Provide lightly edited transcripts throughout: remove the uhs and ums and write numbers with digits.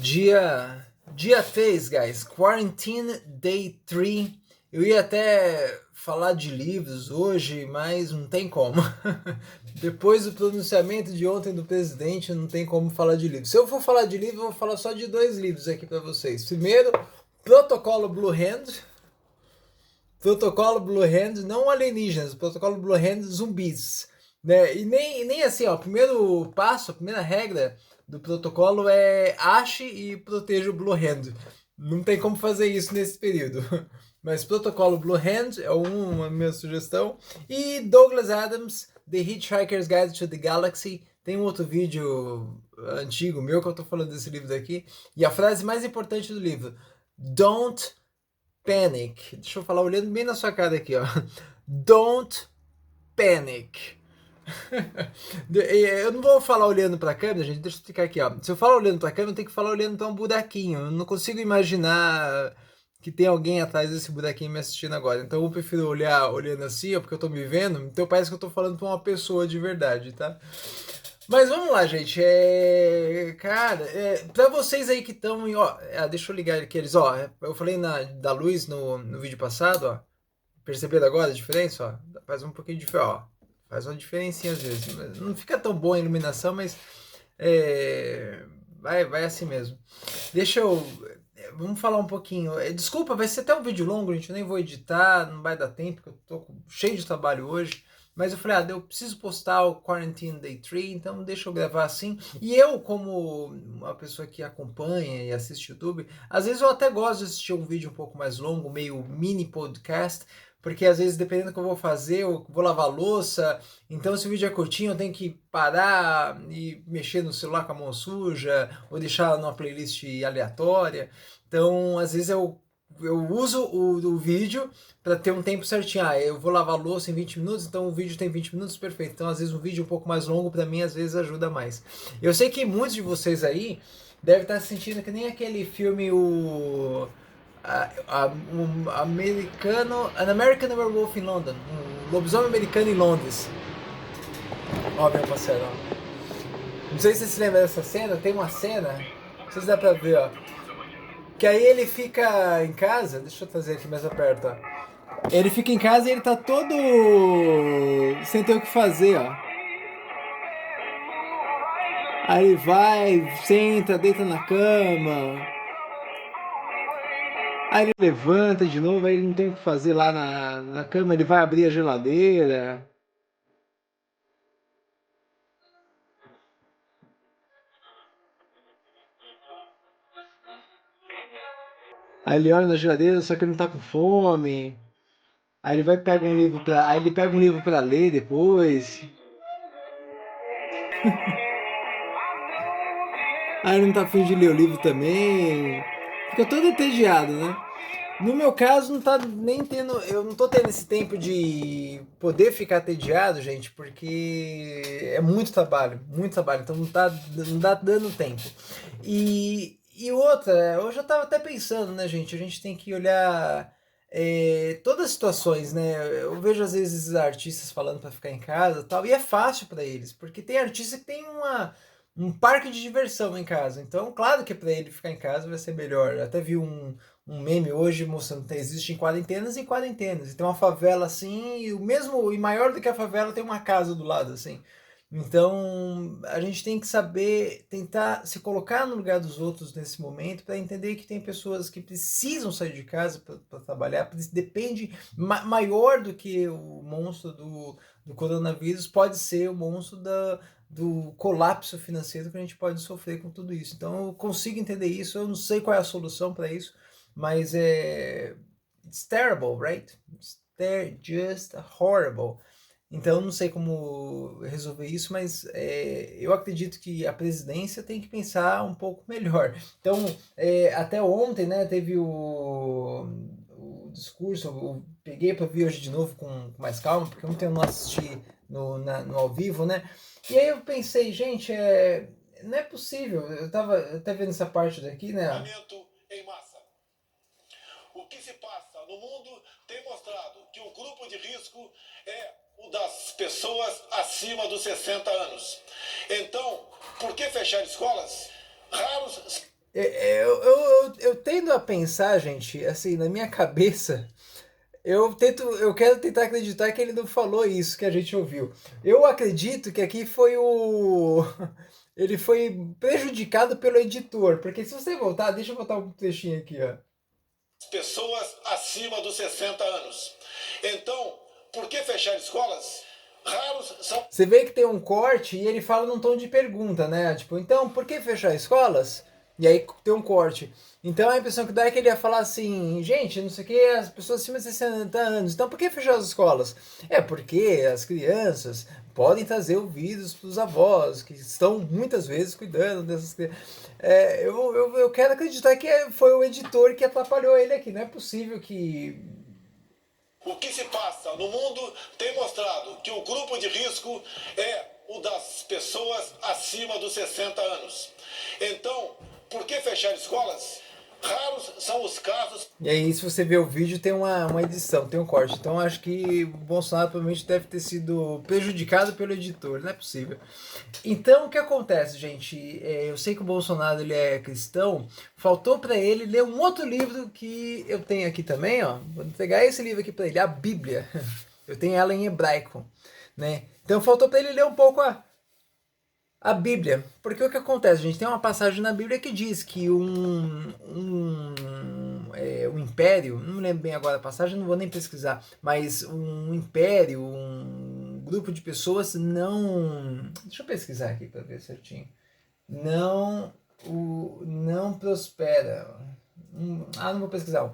Dia 3, guys. Quarantine Day 3. Eu ia até falar de livros hoje, mas não tem como. Depois do pronunciamento de ontem do presidente, não tem como falar de livros. Se eu for falar de livro, eu vou falar só de dois livros aqui para vocês. Primeiro, Protocolo Blue Hand. Protocolo Blue Hand, não alienígenas, Protocolo Blue Hand zumbis. Né? E nem assim, ó, o primeiro passo, a primeira regra do protocolo é ache e proteja o Blue Hand. Não tem como fazer isso nesse período. Mas protocolo Blue Hand é uma minha sugestão. E Douglas Adams, The Hitchhiker's Guide to the Galaxy. Tem um outro vídeo antigo meu que eu tô falando desse livro daqui. E a frase mais importante do livro: Don't panic. Deixa eu falar olhando bem na sua cara aqui, ó. Don't panic. Eu não vou falar olhando pra câmera, gente. Deixa eu explicar aqui, ó. Se eu falar olhando pra câmera, eu tenho que falar olhando pra um buraquinho. Eu não consigo imaginar que tem alguém atrás desse buraquinho me assistindo agora. Então eu prefiro olhar olhando assim, ó, porque eu tô me vendo. Então parece que eu tô falando pra uma pessoa de verdade, tá? Mas vamos lá, gente. Cara, pra vocês aí que estão. Ó, deixa eu ligar aqui eles. Ó, eu falei da luz no vídeo passado, ó. Perceberam agora a diferença? Ó, faz um pouquinho de diferença, ó. Faz uma diferencinha às vezes. Não fica tão boa a iluminação, mas vai assim mesmo. Deixa eu. Vamos falar um pouquinho. Desculpa, vai ser até um vídeo longo, gente. Eu nem vou editar, não vai dar tempo, porque eu tô cheio de trabalho hoje. Mas eu falei, eu preciso postar o Quarantine Day 3, então deixa eu gravar assim. E eu, como uma pessoa que acompanha e assiste YouTube, às vezes eu até gosto de assistir um vídeo um pouco mais longo, meio mini podcast, porque às vezes, dependendo do que eu vou fazer, eu vou lavar louça, então se o vídeo é curtinho, eu tenho que parar e mexer no celular com a mão suja, ou deixar numa playlist aleatória. Então, às vezes eu uso o vídeo para ter um tempo certinho. Eu vou lavar a louça em 20 minutos, então o vídeo tem 20 minutos, perfeito. Então, às vezes, um vídeo um pouco mais longo, para mim, às vezes ajuda mais. Eu sei que muitos de vocês aí devem estar se sentindo que nem aquele filme, um americano, An American Werewolf in London, um lobisomem americano em Londres. Ó, meu parceiro, ó. Não sei se você se lembra dessa cena, tem uma cena, não sei se dá pra ver, ó. Que aí ele fica em casa, deixa eu trazer aqui mais perto, ó. Ele fica em casa e ele tá todo sem ter o que fazer, ó. Aí ele vai, senta, deita na cama. Aí ele levanta de novo, aí ele não tem o que fazer lá na cama, ele vai abrir a geladeira. Aí ele olha na geladeira, só que ele não tá com fome. Aí ele vai pegar um livro pra. Aí ele pega um livro pra ler depois. Aí ele não tá afim de ler o livro também. Fica todo entediado, né? No meu caso, não tá nem tendo. Eu não tô tendo esse tempo de poder ficar entediado, gente, porque é muito trabalho, muito trabalho. Então não tá dando tempo. E outra, eu já tava até pensando, né, gente? A gente tem que olhar todas as situações, né? Eu vejo às vezes artistas falando para ficar em casa e tal, e é fácil para eles, porque tem artista que tem um parque de diversão em casa. Então, claro que para ele ficar em casa vai ser melhor. Eu até vi um meme hoje mostrando que existem quarentenas e quarentenas. E tem uma favela assim, e o mesmo e maior do que a favela tem uma casa do lado assim. Então, a gente tem que saber tentar se colocar no lugar dos outros nesse momento para entender que tem pessoas que precisam sair de casa para trabalhar, depende maior do que o monstro do coronavírus, pode ser o monstro do colapso financeiro que a gente pode sofrer com tudo isso. Então, eu consigo entender isso, eu não sei qual é a solução para isso, mas it's terrible, right? It's just horrible. Então, não sei como resolver isso, mas eu acredito que a presidência tem que pensar um pouco melhor. Então, até ontem, né, teve o discurso, eu peguei para ver hoje de novo com mais calma, porque ontem eu não assisti no ao vivo, né? E aí eu pensei, gente, não é possível. Eu tava até vendo essa parte daqui, né? Em massa. O que se passa no mundo tem mostrado que o grupo de risco é o das pessoas acima dos 60 anos. Então, por que fechar escolas? Raros Eu tendo a pensar, gente, assim, na minha cabeça, eu quero tentar acreditar que ele não falou isso que a gente ouviu. Eu acredito que aqui foi o. Ele foi prejudicado pelo editor, porque se você voltar, deixa eu botar um trechinho aqui, ó. Pessoas acima dos 60 anos. Então, por que fechar escolas? Raros são. Você vê que tem um corte e ele fala num tom de pergunta, né? Tipo, então, por que fechar escolas? E aí tem um corte. Então a impressão que dá é que ele ia falar assim, gente, não sei o que, as pessoas acima de 60 anos, então por que fechar as escolas? É porque as crianças podem trazer o vírus para os avós, que estão muitas vezes cuidando dessas crianças. Eu quero acreditar que foi o editor que atrapalhou ele aqui. Não é possível que. O que se passa no mundo tem mostrado que o grupo de risco é o das pessoas acima dos 60 anos. Então, por que fechar escolas? Raros são os casos. E aí, se você ver o vídeo, tem uma edição, tem um corte. Então, acho que o Bolsonaro provavelmente deve ter sido prejudicado pelo editor, não é possível. Então, o que acontece, gente? Eu sei que o Bolsonaro ele é cristão, faltou para ele ler um outro livro que eu tenho aqui também, ó. Vou pegar esse livro aqui para ele, a Bíblia. Eu tenho ela em hebraico, né? Então, faltou para ele ler um pouco a Bíblia, porque o que acontece, gente, tem uma passagem na Bíblia que diz que um império, não me lembro bem agora a passagem, não vou nem pesquisar, mas um império, um grupo de pessoas não, deixa eu pesquisar aqui para ver certinho, não prospera. Não vou pesquisar.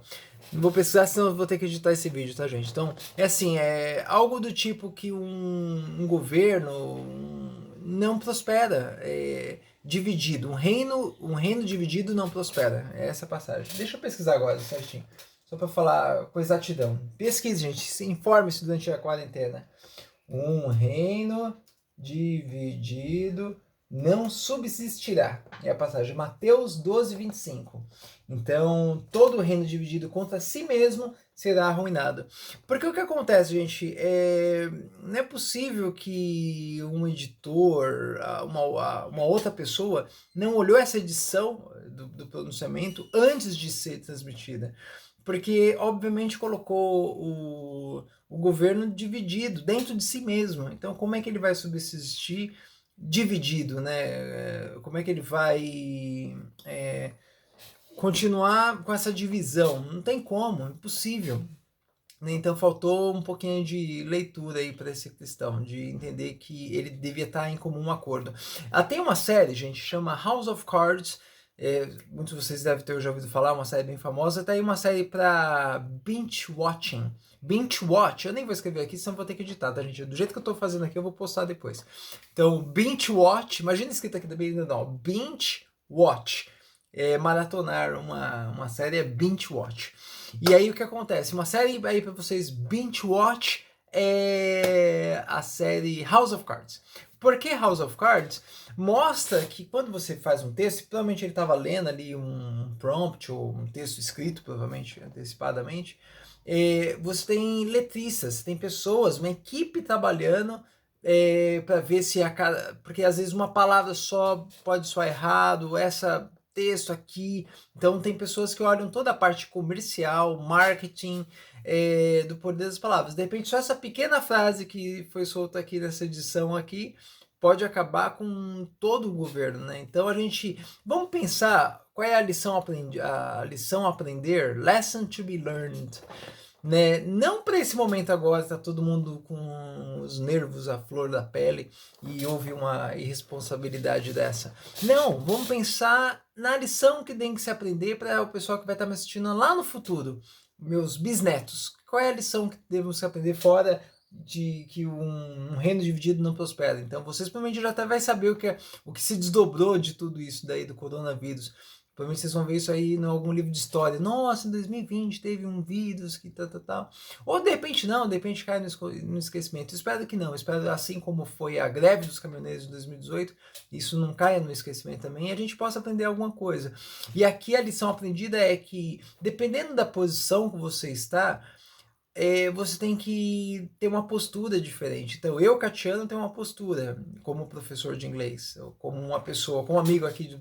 Não vou pesquisar, senão eu vou ter que editar esse vídeo, tá, gente? Então, é assim, é algo do tipo que um governo não prospera, dividido. Um reino dividido não prospera. É essa a passagem. Deixa eu pesquisar agora, certinho. Só para falar com exatidão. Pesquise, gente. Se informe-se durante a quarentena. Um reino dividido não subsistirá. É a passagem Mateus 12, 25. Então, todo reino dividido contra si mesmo será arruinado. Porque o que acontece, gente, não é possível que um editor, uma outra pessoa, não olhou essa edição do pronunciamento antes de ser transmitida. Porque, obviamente, colocou o governo dividido dentro de si mesmo. Então, como é que ele vai subsistir dividido, né? Como é que ele vai continuar com essa divisão? Não tem como, é impossível. Então faltou um pouquinho de leitura aí para esse cristão, de entender que ele devia estar em comum acordo. Tem uma série, gente, chama House of Cards. Muitos de vocês devem ter já ouvido falar, uma série bem famosa. Tá aí uma série para binge watching. Binge watch, eu nem vou escrever aqui, senão vou ter que editar, tá, gente? Do jeito que eu tô fazendo aqui, eu vou postar depois. Então, binge watch, imagina escrito aqui também, não, binge watch. Maratonar uma série é binge watch. E aí o que acontece? Uma série aí para vocês binge watch é a série House of Cards. Por que House of Cards? Mostra que quando você faz um texto, provavelmente ele estava lendo ali um prompt ou um texto escrito, provavelmente antecipadamente, você tem letristas, tem pessoas, uma equipe trabalhando para ver se a cada. Porque às vezes uma palavra só pode soar errado, essa texto aqui. Então tem pessoas que olham toda a parte comercial, marketing, do poder das palavras. De repente, só essa pequena frase que foi solta aqui nessa edição aqui pode acabar com todo o governo, né? Então vamos pensar qual é a lição a lição a aprender, lesson to be learned, né? Não para esse momento agora, tá todo mundo com os nervos à flor da pele e houve uma irresponsabilidade dessa. Não, vamos pensar na lição que tem que se aprender para o pessoal que vai estar me assistindo lá no futuro, meus bisnetos. Qual é a lição que devemos se aprender fora de que um reino dividido não prospera? Então vocês provavelmente já até vai saber o que se desdobrou de tudo isso daí do coronavírus. Provavelmente vocês vão ver isso aí em algum livro de história. Nossa, em 2020 teve um vírus que tal. Ou de repente não, de repente cai no esquecimento. Espero que não. Espero, assim como foi a greve dos caminhoneiros de 2018, isso não caia no esquecimento também e a gente possa aprender alguma coisa. E aqui a lição aprendida é que, dependendo da posição que você está, você tem que ter uma postura diferente. Então, eu, Catiano, tenho uma postura como professor de inglês, como uma pessoa, como amigo aqui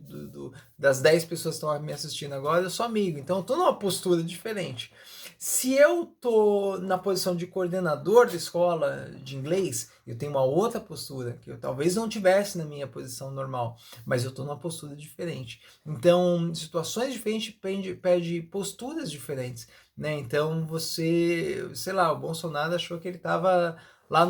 das 10 pessoas que estão me assistindo agora, eu sou amigo, então eu tô numa postura diferente. Se eu tô na posição de coordenador da escola de inglês, eu tenho uma outra postura, que eu talvez não tivesse na minha posição normal, mas eu tô numa postura diferente. Então, situações diferentes pedem posturas diferentes, né? Então você, sei lá, o Bolsonaro achou que ele estava lá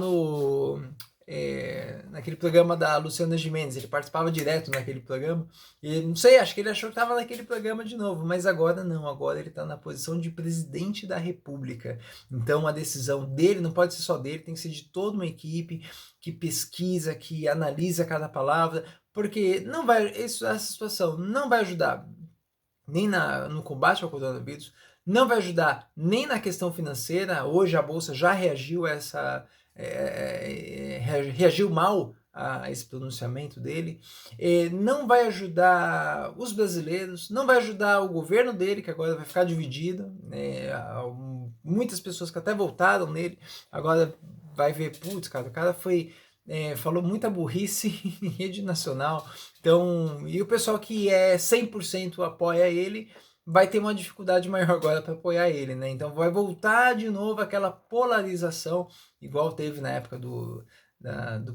naquele programa da Luciana Gimenez, ele participava direto naquele programa, e não sei, acho que ele achou que estava naquele programa de novo, mas agora não, agora ele está na posição de presidente da República. Então a decisão dele não pode ser só dele, tem que ser de toda uma equipe que pesquisa, que analisa cada palavra, porque não vai, essa situação não vai ajudar nem no combate ao coronavírus, não vai ajudar nem na questão financeira. Hoje a Bolsa já reagiu a reagiu mal a esse pronunciamento dele, não vai ajudar os brasileiros, não vai ajudar o governo dele, que agora vai ficar dividido, muitas pessoas que até votaram nele, agora vai ver, putz, cara, o cara falou muita burrice em rede nacional, então, e o pessoal que 100% apoia ele, vai ter uma dificuldade maior agora para apoiar ele, né? Então vai voltar de novo aquela polarização, igual teve na época do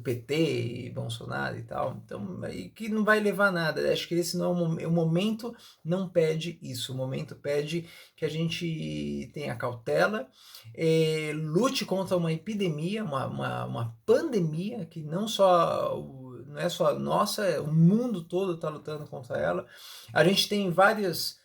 PT e Bolsonaro e tal. Então, aí que não vai levar a nada. Acho que esse não é o momento, não pede isso. O momento pede que a gente tenha cautela, lute contra uma epidemia, uma pandemia que não é só nossa, o mundo todo está lutando contra ela. A gente tem várias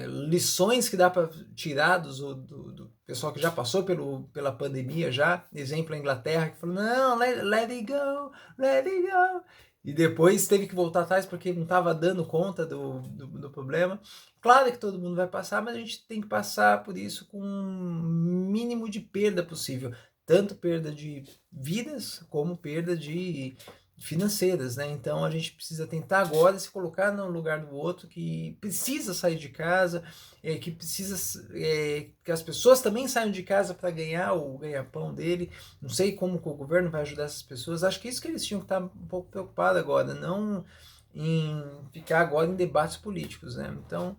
lições que dá para tirar do pessoal que já passou pela pandemia já. Exemplo, a Inglaterra, que falou, não, let it go, let it go. E depois teve que voltar atrás porque não estava dando conta do problema. Claro que todo mundo vai passar, mas a gente tem que passar por isso com o mínimo de perda possível. Tanto perda de vidas, como perda de financeiras, né? Então a gente precisa tentar agora se colocar no lugar do outro que precisa sair de casa, que precisa que as pessoas também saiam de casa para ganhar o ganha-pão dele. Não sei como o governo vai ajudar essas pessoas. Acho que isso que eles tinham que estar um pouco preocupados agora, não em ficar agora em debates políticos, né? Então,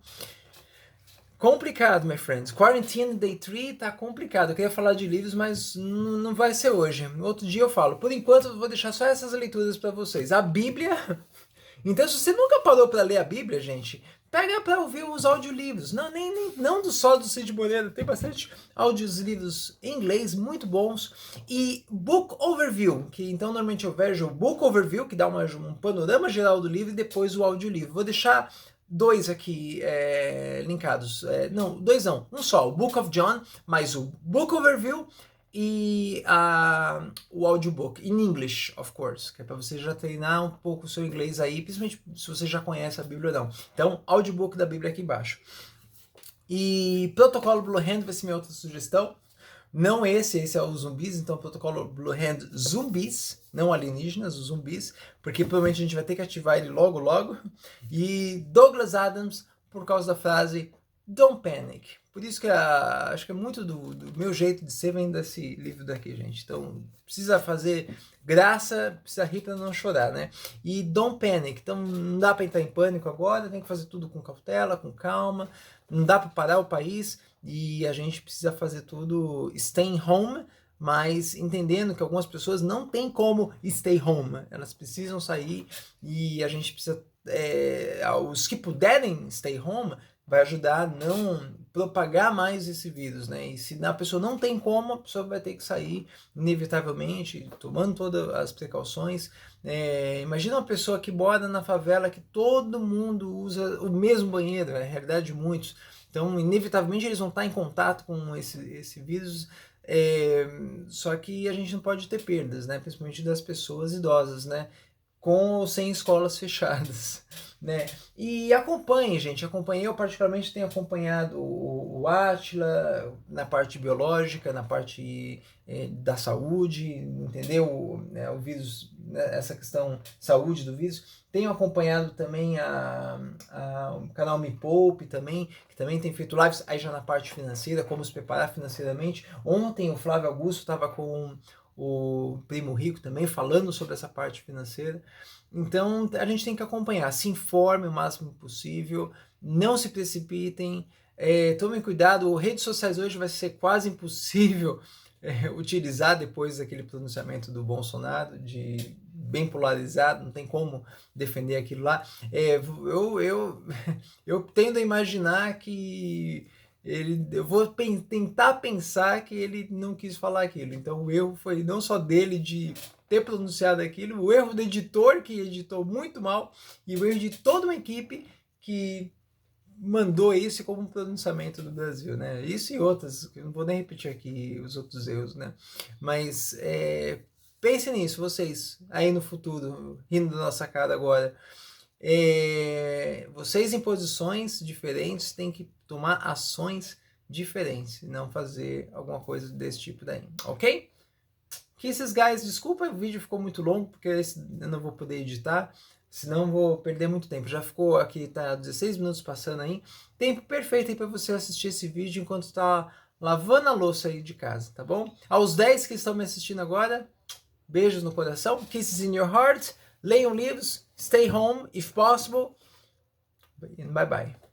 complicado, my friends. Quarantine Day 3 tá complicado. Eu queria falar de livros, mas não vai ser hoje. Outro dia eu falo. Por enquanto, eu vou deixar só essas leituras para vocês. A Bíblia. Então, se você nunca parou para ler a Bíblia, gente, pega para ouvir os audiolivros. Não só do Cid Moreira. Tem bastante audiolivros em inglês muito bons. E Book Overview, que então normalmente eu vejo o Book Overview, que dá um panorama geral do livro, e depois o audiolivro. Vou deixar dois aqui linkados. Não, dois não. Um só. O Book of John, mais o Book Overview e o audiobook. In English, of course. Que é para você já treinar um pouco o seu inglês aí, principalmente se você já conhece a Bíblia ou não. Então, audiobook da Bíblia aqui embaixo. E Protocolo Blue Hand vai ser minha outra sugestão. Não esse é o zumbis, então Protocolo Blue Hand zumbis, não alienígenas, os zumbis, porque provavelmente a gente vai ter que ativar ele logo. E Douglas Adams, por causa da frase Don't Panic. Por isso que acho que é muito do meu jeito de ser vem desse livro daqui, gente. Então, precisa fazer graça, precisa rir para não chorar, né? E Don't Panic. Então, não dá para entrar em pânico agora, tem que fazer tudo com cautela, com calma. Não dá para parar o país e a gente precisa fazer tudo staying home, mas entendendo que algumas pessoas não tem como stay home. Elas precisam sair e a gente precisa... os que puderem stay home vai ajudar a não propagar mais esse vírus, né? E se a pessoa não tem como, a pessoa vai ter que sair inevitavelmente, tomando todas as precauções. Imagina uma pessoa que mora na favela que todo mundo usa o mesmo banheiro, é a realidade de muitos. Então, inevitavelmente, eles vão estar em contato com esse vírus, só que a gente não pode ter perdas, né? Principalmente das pessoas idosas, né? com ou sem escolas fechadas, né? E acompanhe, gente, eu particularmente tenho acompanhado o Átila na parte biológica, na parte da saúde, entendeu? O vírus, essa questão saúde do vírus. Tenho acompanhado também o canal Me Poupe também, que também tem feito lives aí já na parte financeira, como se preparar financeiramente. Ontem o Flávio Augusto estava com o Primo Rico também falando sobre essa parte financeira. Então a gente tem que acompanhar, se informe o máximo possível, não se precipitem, tomem cuidado, redes sociais hoje vai ser quase impossível utilizar depois daquele pronunciamento do Bolsonaro, de bem polarizado, não tem como defender aquilo lá. Eu tendo a imaginar que eu vou tentar pensar que ele não quis falar aquilo. Então o erro foi não só dele de ter pronunciado aquilo, o erro do editor que editou muito mal e o erro de toda uma equipe que mandou isso como um pronunciamento do Brasil, né? Isso e outras, que eu não vou nem repetir aqui os outros erros, né? Mas pensem nisso, vocês aí no futuro, rindo da nossa cara agora. Vocês em posições diferentes têm que tomar ações diferentes, não fazer alguma coisa desse tipo daí, ok? Kisses, guys, desculpa, o vídeo ficou muito longo, porque eu não vou poder editar, senão vou perder muito tempo. Já ficou aqui, tá 16 minutos passando aí, tempo perfeito aí para você assistir esse vídeo enquanto está lavando a louça aí de casa, tá bom? Aos 10 que estão me assistindo agora, beijos no coração, kisses in your heart, leiam livros, stay home if possible, and bye bye.